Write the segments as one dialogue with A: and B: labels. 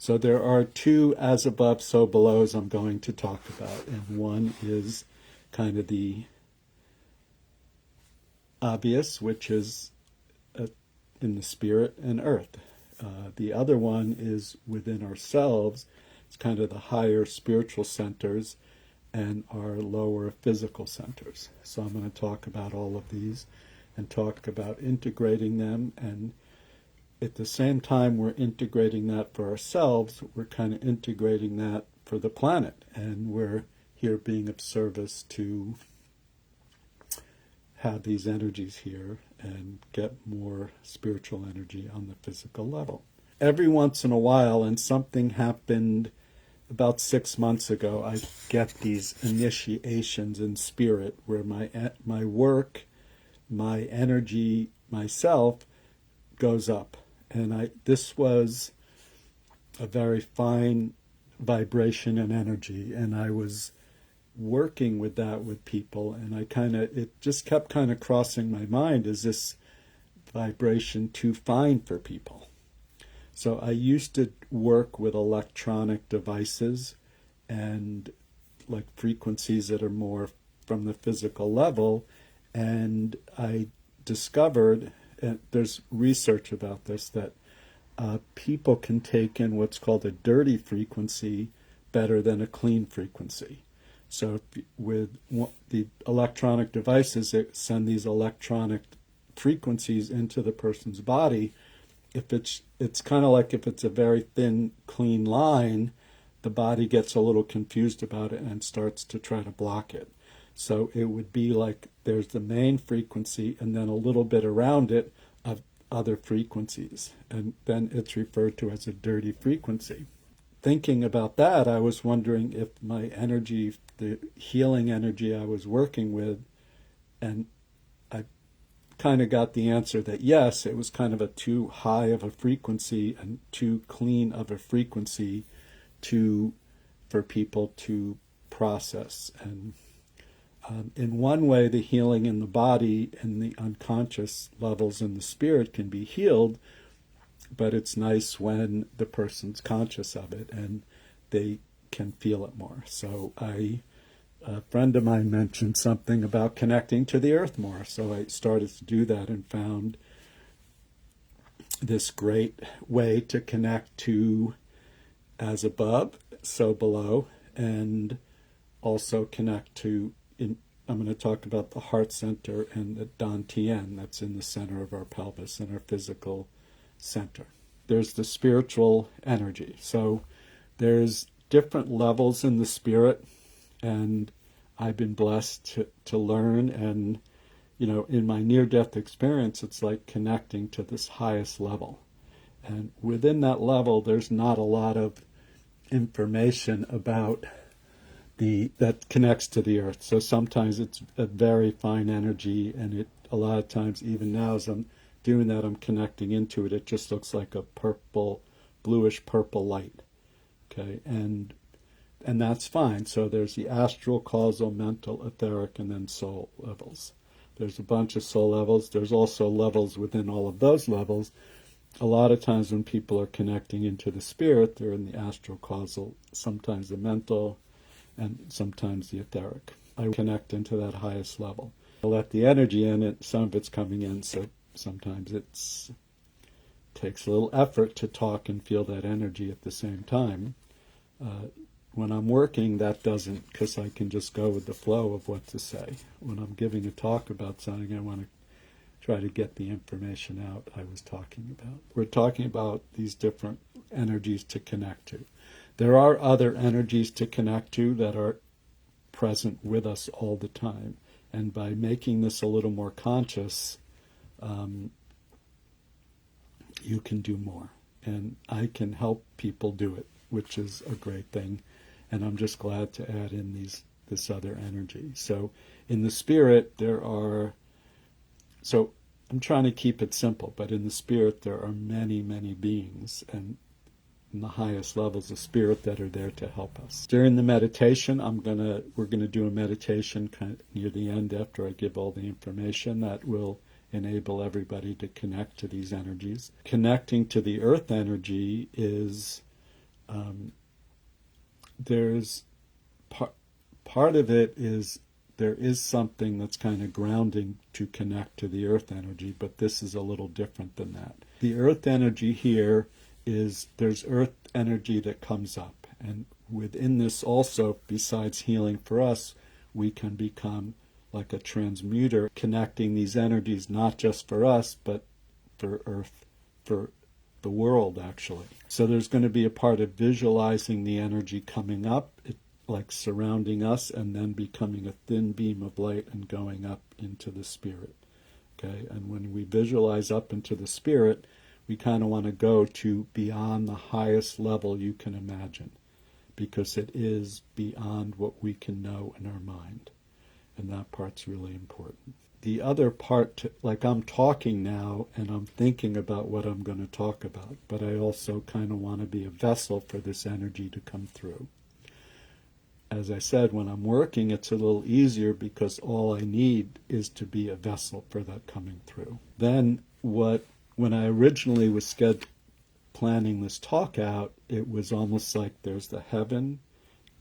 A: So there are two as above, so belows I'm going to talk about. And one is kind of the obvious, which is in the spirit and earth. The other one is within ourselves. It's kind of the higher spiritual centers and our lower physical centers. So I'm going to talk about all of these and talk about integrating them. And at the same time we're integrating that for ourselves, we're kind of integrating that for the planet. And we're here being of service to have these energies here and get more spiritual energy on the physical level. Every once in a while, and something happened about 6 months ago, I get these initiations in spirit where my work, my energy, myself goes up. And this was a very fine vibration and energy, and I was working with that with people, and it just kept kind of crossing my mind, is this vibration too fine for people? So I used to work with electronic devices and like frequencies that are more from the physical level, and I discovered, and there's research about this, that people can take in what's called a dirty frequency better than a clean frequency. So with the electronic devices that send these electronic frequencies into the person's body, if it's kind of like if it's a very thin, clean line, the body gets a little confused about it and starts to try to block it. So it would be like there's the main frequency and then a little bit around it of other frequencies, and then it's referred to as a dirty frequency. Thinking about that, I was wondering if my energy, the healing energy I was working with, and I kind of got the answer that yes, it was kind of a too high of a frequency and too clean of a frequency for people to process. And in one way, the healing in the body and the unconscious levels in the spirit can be healed, but it's nice when the person's conscious of it and they can feel it more. So a friend of mine mentioned something about connecting to the earth more. So I started to do that and found this great way to connect to as above, so below, and also connect to, I'm going to talk about the heart center and the tien that's in the center of our pelvis and our physical center. There's the spiritual energy. So there's different levels in the spirit, and I've been blessed to learn. And, in my near-death experience, it's like connecting to this highest level. And within that level, there's not a lot of information about that connects to the earth. So sometimes it's a very fine energy, and a lot of times, even now as I'm doing that, I'm connecting into it. It just looks like a bluish purple light. Okay, and that's fine. So there's the astral, causal, mental, etheric, and then soul levels. There's a bunch of soul levels. There's also levels within all of those levels. A lot of times when people are connecting into the spirit, they're in the astral, causal, sometimes the mental, and sometimes the etheric. I connect into that highest level. I let the energy in, some of it's coming in, so sometimes it takes a little effort to talk and feel that energy at the same time. When I'm working, that doesn't, because I can just go with the flow of what to say. When I'm giving a talk about something, I want to try to get the information out I was talking about. We're talking about these different energies to connect to. There are other energies to connect to that are present with us all the time. And by making this a little more conscious, you can do more. And I can help people do it, which is a great thing. And I'm just glad to add in this other energy. So in the spirit, so I'm trying to keep it simple, but in the spirit there are many, many beings, and in the highest levels of spirit that are there to help us. During the meditation, we're gonna do a meditation kind of near the end after I give all the information that will enable everybody to connect to these energies. Connecting to the earth energy is there's part of it is there is something that's kind of grounding to connect to the earth energy, but this is a little different than that. The earth energy here is there's earth energy that comes up, and within this also, besides healing for us, we can become like a transmuter, connecting these energies not just for us, but for earth, for the world actually. So there's going to be a part of visualizing the energy coming up, like surrounding us, and then becoming a thin beam of light and going up into the spirit. Okay, and when we visualize up into the spirit, we kind of want to go to beyond the highest level you can imagine, because it is beyond what we can know in our mind. And that part's really important. The other part, like I'm talking now and I'm thinking about what I'm going to talk about, but I also kind of want to be a vessel for this energy to come through. As I said, when I'm working, it's a little easier because all I need is to be a vessel for that coming through. Then when I originally was planning this talk out, it was almost like there's the heaven,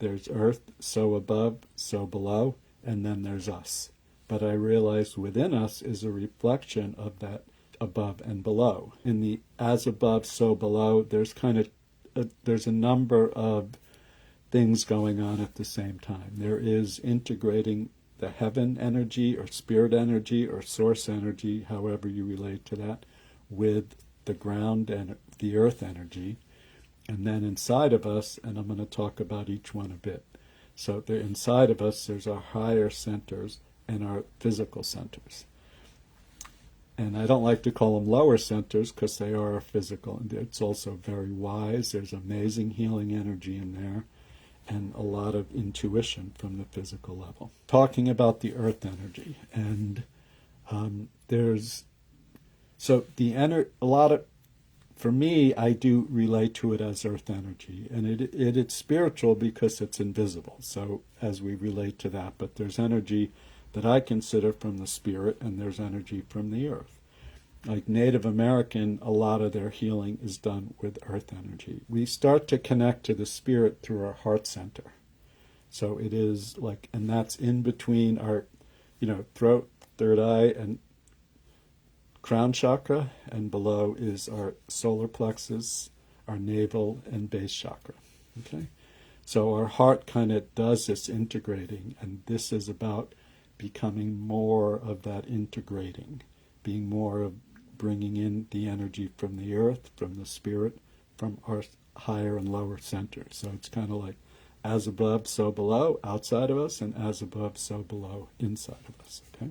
A: there's earth, so above, so below, and then there's us. But I realized within us is a reflection of that above and below. In the as above, so below, there's there's a number of things going on at the same time. There is integrating the heaven energy or spirit energy or source energy, however you relate to that, with the ground and the earth energy. And then inside of us, and I'm going to talk about each one a bit. So inside of us, there's our higher centers and our physical centers. And I don't like to call them lower centers because they are our physical. And it's also very wise. There's amazing healing energy in there and a lot of intuition from the physical level. Talking about the earth energy. And for me, I do relate to it as earth energy, and it's spiritual because it's invisible, so as we relate to that, but there's energy that I consider from the spirit, and there's energy from the earth. Like Native American, a lot of their healing is done with earth energy. We start to connect to the spirit through our heart center. So it is like, and that's in between our, throat, third eye, and crown chakra, and below is our solar plexus, our navel, and base chakra. Okay, so our heart kind of does this integrating, and this is about becoming more of that integrating, being more of bringing in the energy from the earth, from the spirit, from our higher and lower centers. So it's kind of like as above, so below, outside of us, and as above, so below, inside of us. Okay.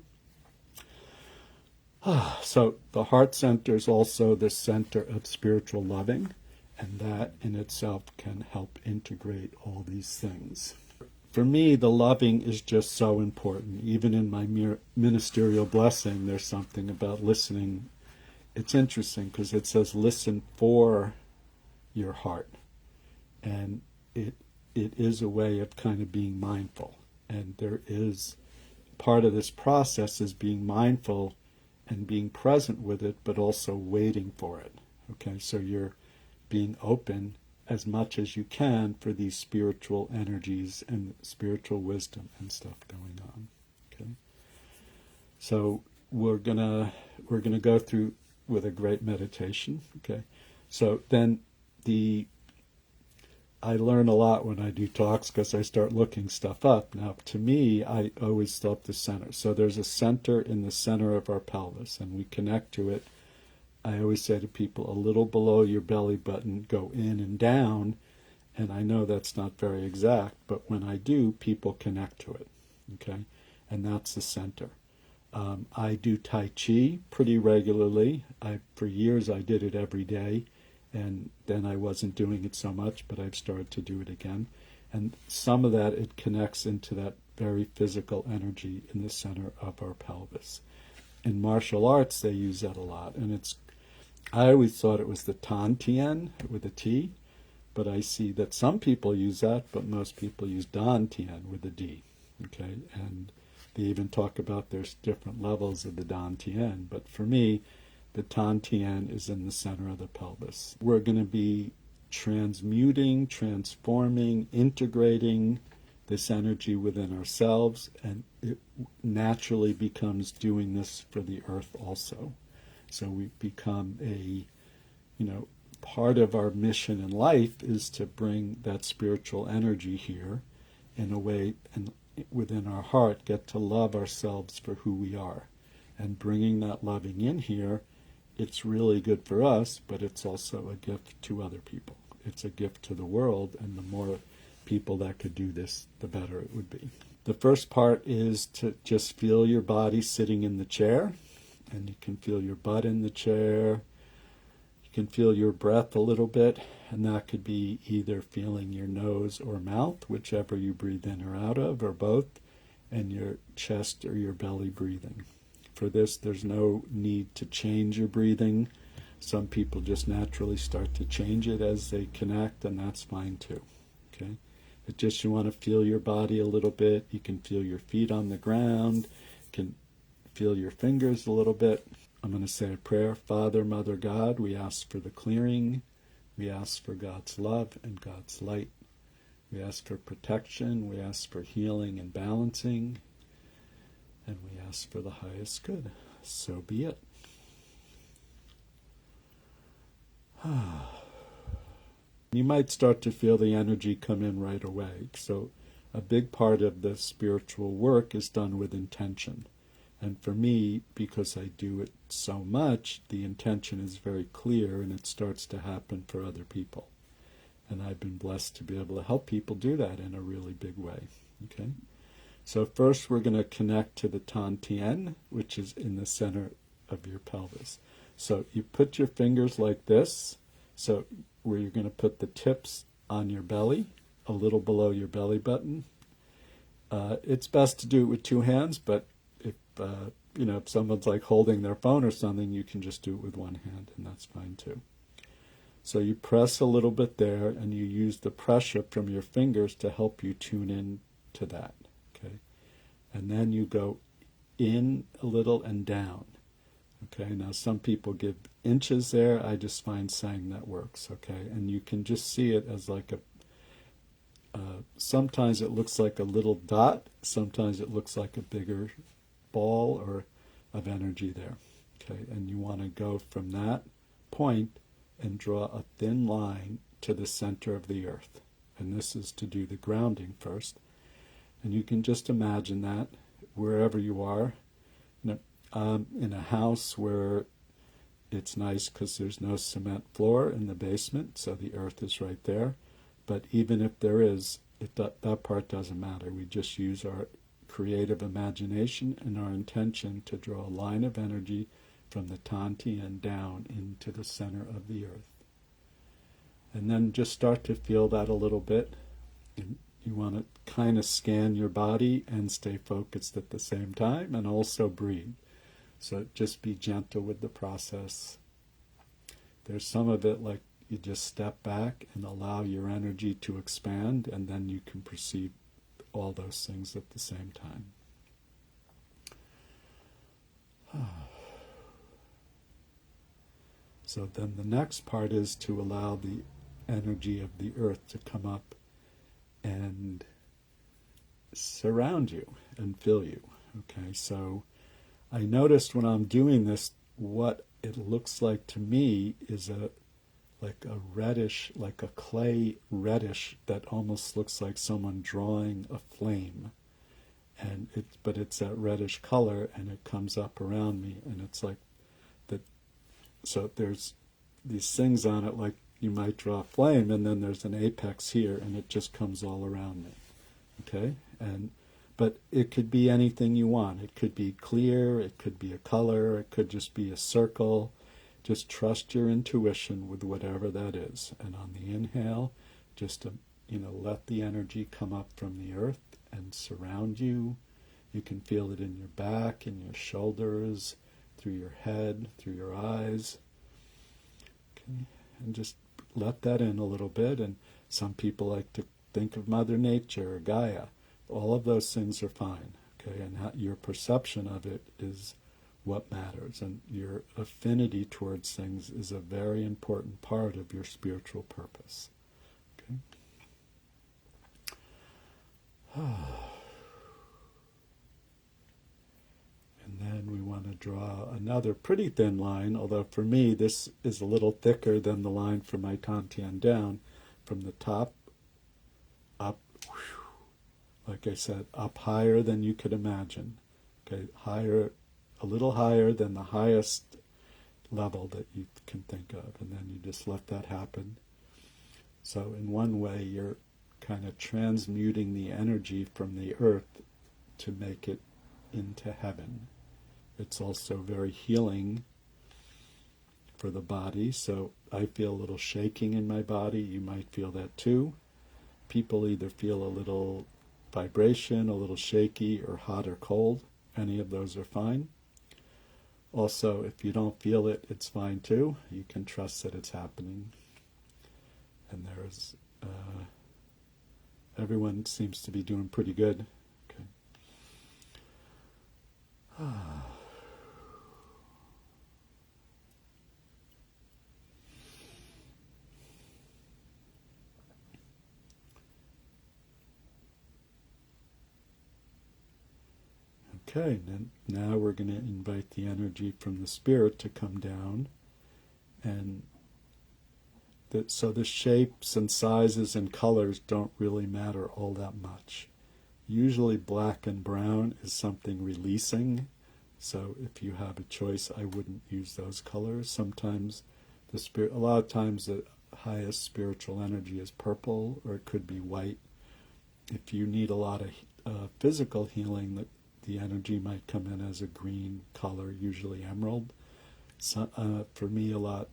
A: So the heart center is also the center of spiritual loving, and that in itself can help integrate all these things. For me, the loving is just so important. Even in my ministerial blessing, there's something about listening. It's interesting because it says listen for your heart, and it is a way of kind of being mindful. And there is part of this process is being mindful and being present with it, but also waiting for it. Okay, so you're being open as much as you can for these spiritual energies and spiritual wisdom and stuff going on. Okay, so we're gonna go through with a great meditation. Okay, so then I learn a lot when I do talks because I start looking stuff up. Now, to me, I always thought the center. So there's a center in the center of our pelvis, and we connect to it. I always say to people, a little below your belly button, go in and down. And I know that's not very exact, but when I do, people connect to it. Okay, and that's the center. I do Tai Chi pretty regularly. For years, I did it every day. And then I wasn't doing it so much, but I've started to do it again. And some of that, it connects into that very physical energy in the center of our pelvis. In martial arts, they use that a lot. And I always thought it was the tien with a T, but I see that some people use that, but most people use tien with a D. Okay, and they even talk about there's different levels of the tien, but for me, the tien is in the center of the pelvis. We're going to be transmuting, transforming, integrating this energy within ourselves, and it naturally becomes doing this for the earth also. So we become part of our mission in life is to bring that spiritual energy here in a way, and within our heart get to love ourselves for who we are. And bringing that loving in here, it's really good for us, but it's also a gift to other people. It's a gift to the world, and the more people that could do this, the better it would be. The first part is to just feel your body sitting in the chair, and you can feel your butt in the chair. You can feel your breath a little bit, and that could be either feeling your nose or mouth, whichever you breathe in or out of, or both, and your chest or your belly breathing. For this, there's no need to change your breathing. Some people just naturally start to change it as they connect, and that's fine too. Okay? But just you want to feel your body a little bit. You can feel your feet on the ground. You can feel your fingers a little bit. I'm going to say a prayer. Father, Mother, God, we ask for the clearing. We ask for God's love and God's light. We ask for protection. We ask for healing and balancing. And we ask for the highest good. So be it. You might start to feel the energy come in right away. So a big part of the spiritual work is done with intention. And for me, because I do it so much, the intention is very clear and it starts to happen for other people. And I've been blessed to be able to help people do that in a really big way. Okay? So first we're going to connect to the tien, which is in the center of your pelvis. So you put your fingers like this, so where you're going to put the tips on your belly, a little below your belly button. It's best to do it with two hands, but if someone's like holding their phone or something, you can just do it with one hand, and that's fine too. So you press a little bit there, and you use the pressure from your fingers to help you tune in to that. Okay, and then you go in a little and down. Okay, now some people give inches there. I just find saying that works. Okay, and you can just see it as like sometimes it looks like a little dot. Sometimes it looks like a bigger ball or of energy there. Okay, and you want to go from that point and draw a thin line to the center of the earth. And this is to do the grounding first. And you can just imagine that wherever you are, in a house where it's nice because there's no cement floor in the basement, so the earth is right there. But even if there is, that part doesn't matter. We just use our creative imagination and our intention to draw a line of energy from the tien down into the center of the earth. And then just start to feel that a little bit. And you want to kind of scan your body and stay focused at the same time, and also breathe. So just be gentle with the process. There's some of it like you just step back and allow your energy to expand, and then you can perceive all those things at the same time. So then the next part is to allow the energy of the earth to come up and surround you and fill you. Okay, so I noticed when I'm doing this, what it looks like to me is like a reddish, like a clay reddish that almost looks like someone drawing a flame. But it's that reddish color, and it comes up around me, and it's like that. So there's these things on it, like you might draw a flame, and then there's an apex here, and it just comes all around me. Okay, but it could be anything you want. It could be clear, it could be a color, it could just be a circle. Just trust your intuition with whatever that is. And on the inhale, just let the energy come up from the earth and surround you. You can feel it in your back, in your shoulders, through your head, through your eyes. Okay, and just let that in a little bit. And some people like to think of Mother Nature or Gaia. All of those things are fine. Okay, and your perception of it is what matters. And your affinity towards things is a very important part of your spiritual purpose. Okay? And then we want to draw another pretty thin line, although for me this is a little thicker than the line from my tien down, from the top up, like I said, up higher than you could imagine. Okay, higher, a little higher than the highest level that you can think of, and then you just let that happen. So in one way you're kind of transmuting the energy from the earth to make it into heaven. It's also very healing for the body, so I feel a little shaking in my body. You might feel that too. People either feel a little vibration, a little shaky, or hot or cold. Any of those are fine. Also, if you don't feel it, it's fine too. You can trust that it's happening. And there's everyone seems to be doing pretty good. Okay. Okay, now we're going to invite the energy from the spirit to come down, and so the shapes and sizes and colors don't really matter all that much. Usually black and brown is something releasing, so if you have a choice, I wouldn't use those colors. Sometimes a lot of times the highest spiritual energy is purple, or it could be white. If you need a lot of physical healing, the energy might come in as a green color, usually emerald. So, for me, a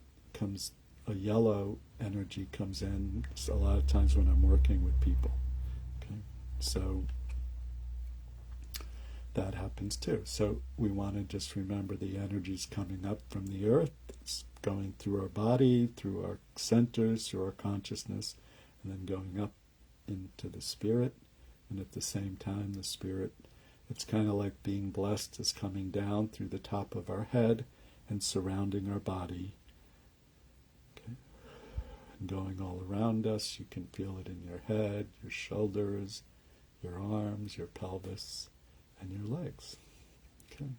A: yellow energy comes in a lot of times when I'm working with people. Okay? So that happens too. So we want to just remember the energy's coming up from the earth. It's going through our body, through our centers, through our consciousness, and then going up into the spirit. And at the same time, the spirit, it's kind of like being blessed, is coming down through the top of our head and surrounding our body. Okay. And going all around us. You can feel it in your head, your shoulders, your arms, your pelvis, and your legs. Okay.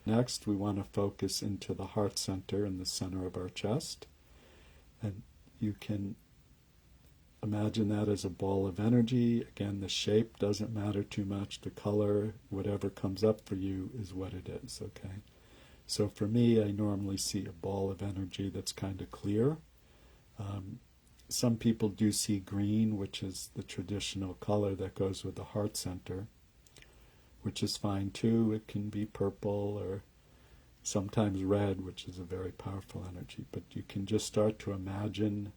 A: Next, we want to focus into the heart center in the center of our chest. And you can imagine that as a ball of energy. Again, the shape doesn't matter too much. The color, whatever comes up for you is what it is, okay? So for me, I normally see a ball of energy that's kind of clear. Some people do see green, which is the traditional color that goes with the heart center, which is fine too. It can be purple or sometimes red, which is a very powerful energy. But you can just start to imagine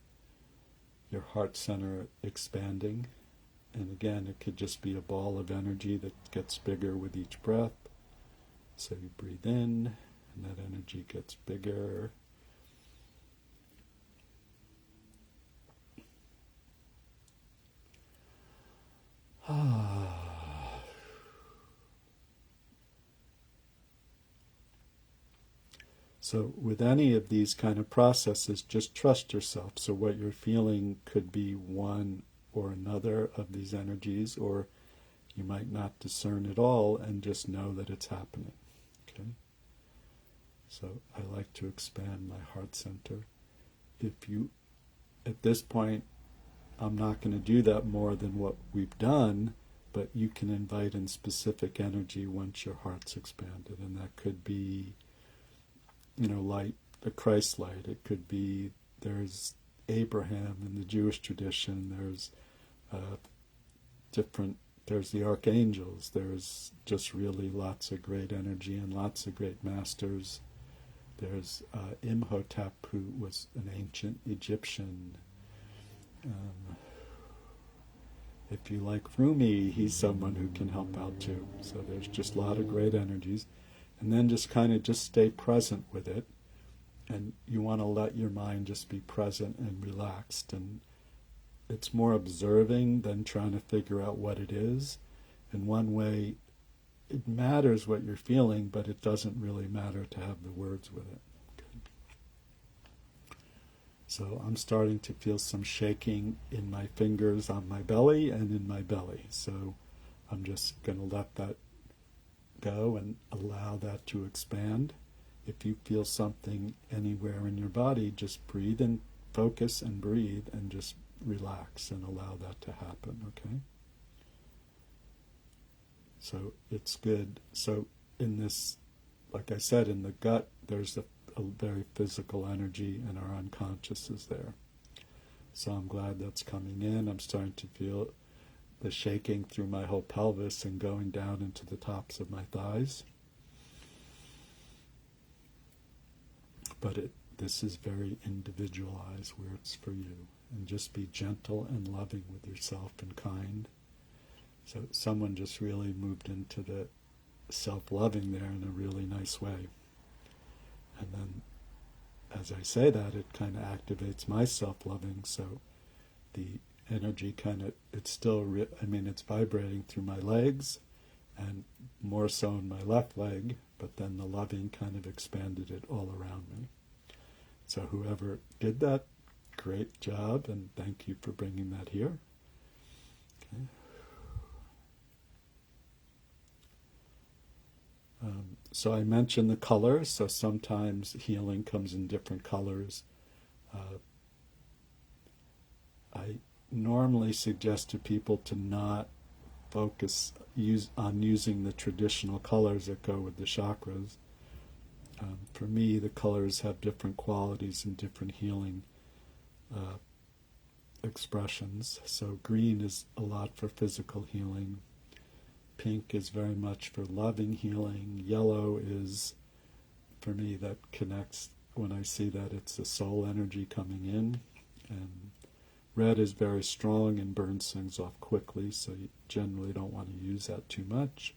A: your heart center expanding. And again, it could just be a ball of energy that gets bigger with each breath. So you breathe in, and that energy gets bigger. So with any of these kind of processes, just trust yourself. So what you're feeling could be one or another of these energies, or you might not discern it all and just know that it's happening. Okay? So I like to expand my heart center. At this point, I'm not going to do that more than what we've done, but you can invite in specific energy once your heart's expanded, and that could be, light, the Christ light. It could be, there's Abraham in the Jewish tradition, there's there's the archangels, there's just really lots of great energy and lots of great masters. There's Imhotep, who was an ancient Egyptian. If you like Rumi, he's someone who can help out too. So there's just a lot of great energies. And then just kind of just stay present with it. And you want to let your mind just be present and relaxed. And it's more observing than trying to figure out what it is. In one way, it matters what you're feeling, but it doesn't really matter to have the words with it. So I'm starting to feel some shaking in my fingers on my belly and in my belly. So I'm just going to let that go and allow that to expand. If you feel something anywhere in your body, just breathe and focus and breathe and just relax and allow that to happen, okay? So it's good. So in this, like I said, in the gut, there's a very physical energy, and our unconscious is there. So I'm glad that's coming in. I'm starting to feel the shaking through my whole pelvis and going down into the tops of my thighs. But this is very individualized, where it's for you. And just be gentle and loving with yourself and kind. So someone just really moved into the self-loving there in a really nice way. And then, as I say that, it kind of activates my self-loving, so the energy kind of, it's still, it's vibrating through my legs, and more so in my left leg, but then the loving kind of expanded it all around me. So whoever did that, great job, and thank you for bringing that here. Okay. So I mentioned the colors, so sometimes healing comes in different colors. I normally suggest to people to not focus on using the traditional colors that go with the chakras. For me, the colors have different qualities and different healing expressions. So green is a lot for physical healing. Pink is very much for loving healing. Yellow is, for me, that connects, when I see that, it's the soul energy coming in. And red is very strong and burns things off quickly, so you generally don't want to use that too much.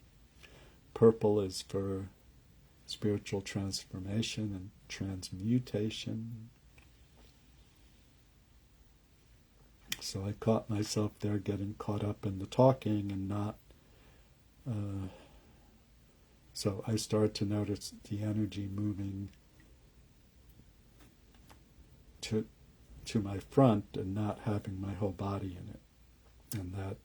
A: Purple is for spiritual transformation and transmutation. So I caught myself there getting caught up in the talking and not so I started to notice the energy moving to my front and not having my whole body in it. And that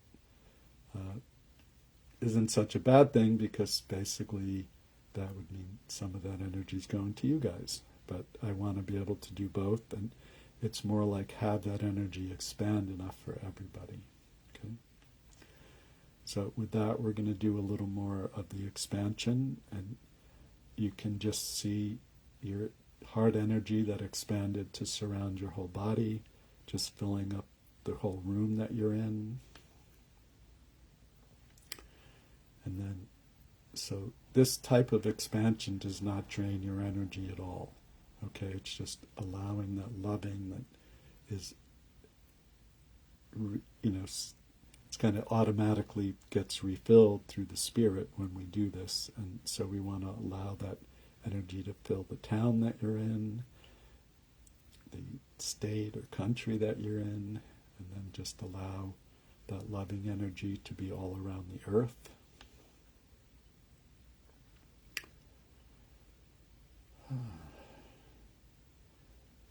A: isn't such a bad thing, because basically that would mean some of that energy is going to you guys. But I want to be able to do both, and it's more like have that energy expand enough for everybody. Okay. So with that, we're going to do a little more of the expansion, and you can just see your heart energy that expanded to surround your whole body, just filling up the whole room that you're in. And then, so this type of expansion does not drain your energy at all. Okay, it's just allowing that loving that is, it's kind of automatically gets refilled through the spirit when we do this. And so we want to allow that energy to fill the town that you're in, the state or country that you're in, and then just allow that loving energy to be all around the earth.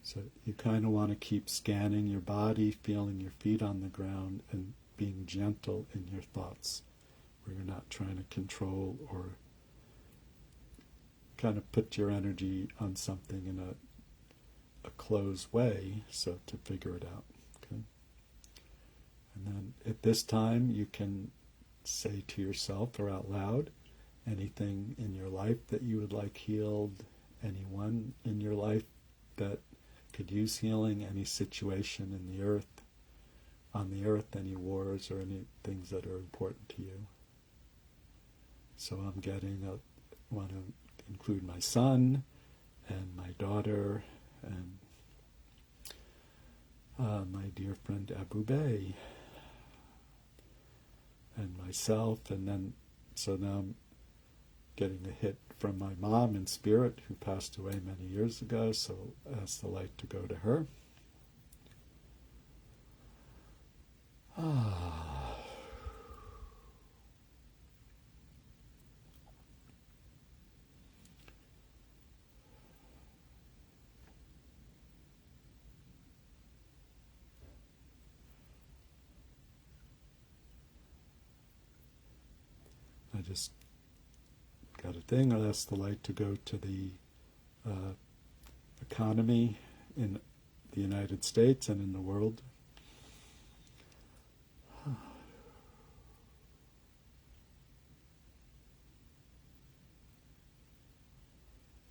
A: So you kind of want to keep scanning your body, feeling your feet on the ground, and being gentle in your thoughts, where you're not trying to control or kind of put your energy on something in a closed way, so to figure it out. Okay? And then at this time, you can say to yourself or out loud anything in your life that you would like healed, anyone in your life that could use healing, any situation in the earth, on the earth, any wars or any things that are important to you. So I'm want to include my son and my daughter and my dear friend Abu Bey and myself, and then so now I'm getting a hit from my mom in spirit, who passed away many years ago, so ask the light to go to her. Ah. I just got a thing. I'll ask the light to go to the economy in the United States and in the world.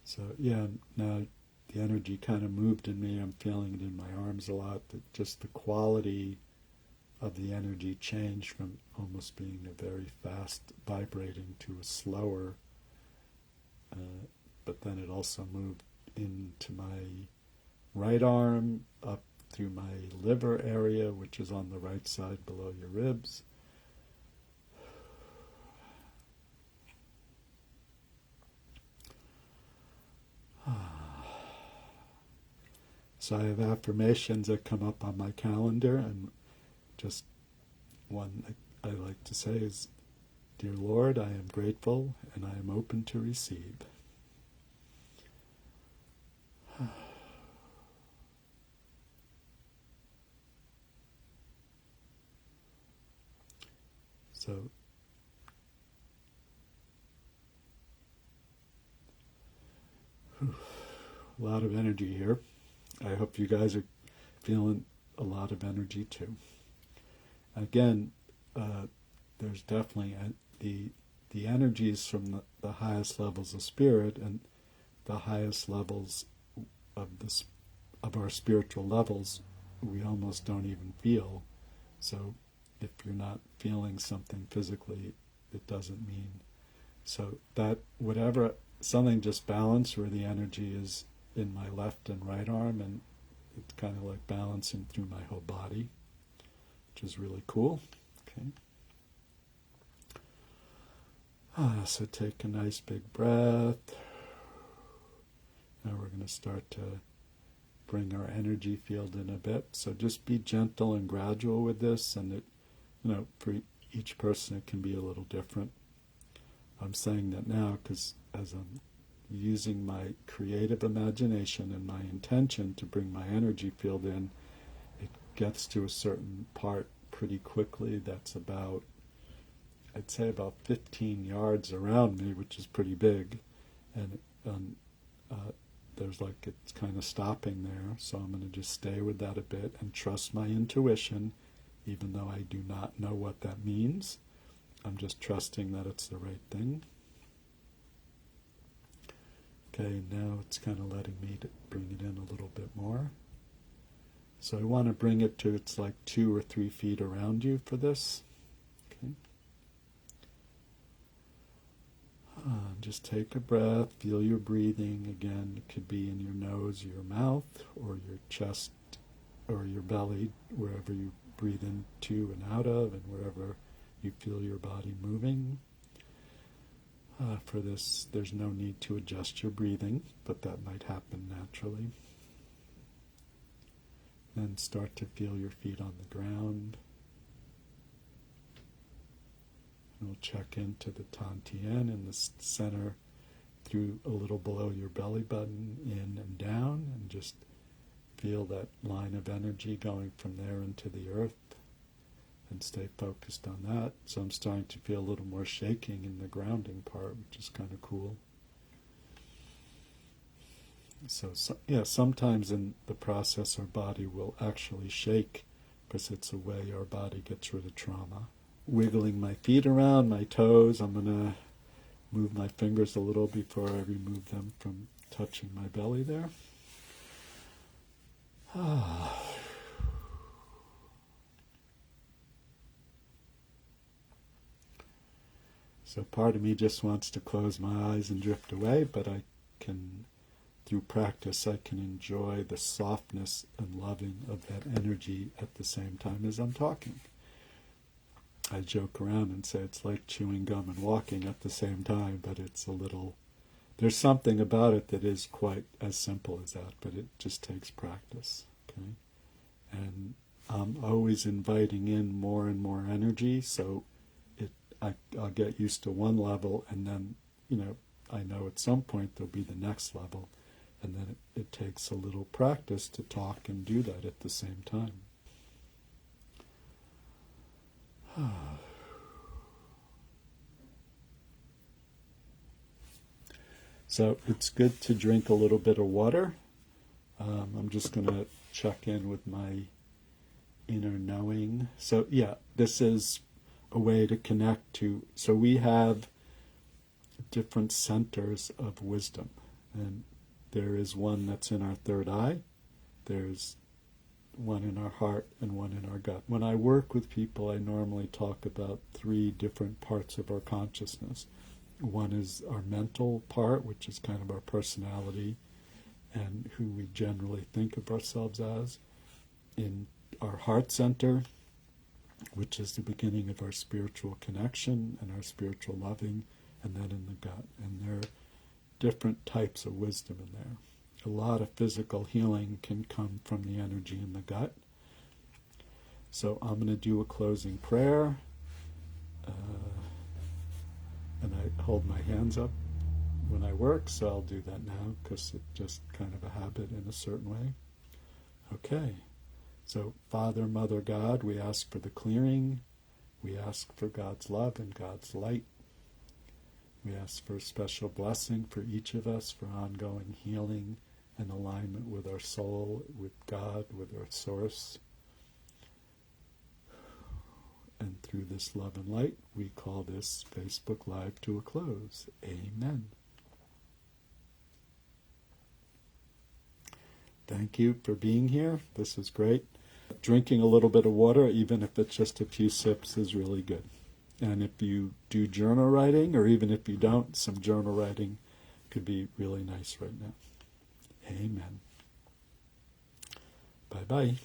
A: So yeah, now the energy kind of moved in me. I'm feeling it in my arms a lot. That just the quality of the energy changed from almost being a very fast vibrating to a slower, but then it also moved into my right arm, up through my liver area, which is on the right side below your ribs. So I have affirmations that come up on my calendar, and just one I like to say is, Dear Lord, I am grateful and I am open to receive. So a lot of energy here. I hope you guys are feeling a lot of energy too. Again, there's definitely the energies from the highest levels of spirit and the highest levels of our spiritual levels we almost don't even feel. So if you're not feeling something physically, it doesn't mean. So that whatever, something just balanced where the energy is in my left and right arm, and it's kind of like balancing through my whole body, which is really cool. Okay. So take a nice big breath. Now we're going to start to bring our energy field in a bit. So just be gentle and gradual with this, and it, for each person it can be a little different. I'm saying that now because as I'm using my creative imagination and my intention to bring my energy field in, it gets to a certain part pretty quickly that's about, I'd say about 15 yards around me, which is pretty big, and there's like, it's kind of stopping there, so I'm going to just stay with that a bit and trust my intuition, even though I do not know what that means. I'm just trusting that it's the right thing. Okay, now it's kind of letting me to bring it in a little bit more. So I want to bring it to, it's like 2 or 3 feet around you for this. Okay. Just take a breath, feel your breathing. Again, it could be in your nose, your mouth, or your chest, or your belly, wherever you breathe into and out of, and wherever you feel your body moving. For this, there's no need to adjust your breathing, but that might happen naturally. Then start to feel your feet on the ground. And we'll check into the tien in the center, through a little below your belly button, in and down, and just feel that line of energy going from there into the earth, and stay focused on that. So I'm starting to feel a little more shaking in the grounding part, which is kind of cool. So sometimes in the process our body will actually shake, because it's a way our body gets rid of trauma. Wiggling my feet around, my toes. I'm going to move my fingers a little before I remove them from touching my belly there. So part of me just wants to close my eyes and drift away, but I can, through practice, I can enjoy the softness and loving of that energy at the same time as I'm talking. I joke around and say it's like chewing gum and walking at the same time, but it's a little, there's something about it that is quite as simple as that, but it just takes practice, okay? And I'm always inviting in more and more energy, so I'll get used to one level, and then, I know at some point there'll be the next level, and then it takes a little practice to talk and do that at the same time. So it's good to drink a little bit of water. I'm just going to check in with my inner knowing. So yeah, this is a way to connect to, so we have different centers of wisdom, and there is one that's in our third eye, there's one in our heart, and one in our gut. When I work with people, I normally talk about 3 different parts of our consciousness. One is our mental part, which is kind of our personality and who we generally think of ourselves as. In our heart center, which is the beginning of our spiritual connection and our spiritual loving, and then in the gut. And there are different types of wisdom in there. A lot of physical healing can come from the energy in the gut. So I'm going to do a closing prayer. And I hold my hands up when I work, so I'll do that now because it's just kind of a habit in a certain way. Okay. So, Father, Mother, God, we ask for the clearing. We ask for God's love and God's light. We ask for a special blessing for each of us, for ongoing healing and alignment with our soul, with God, with our source. And through this love and light, we call this Facebook Live to a close. Amen. Thank you for being here. This is great. Drinking a little bit of water, even if it's just a few sips, is really good. And if you do journal writing, or even if you don't, some journal writing could be really nice right now. Amen. Bye-bye.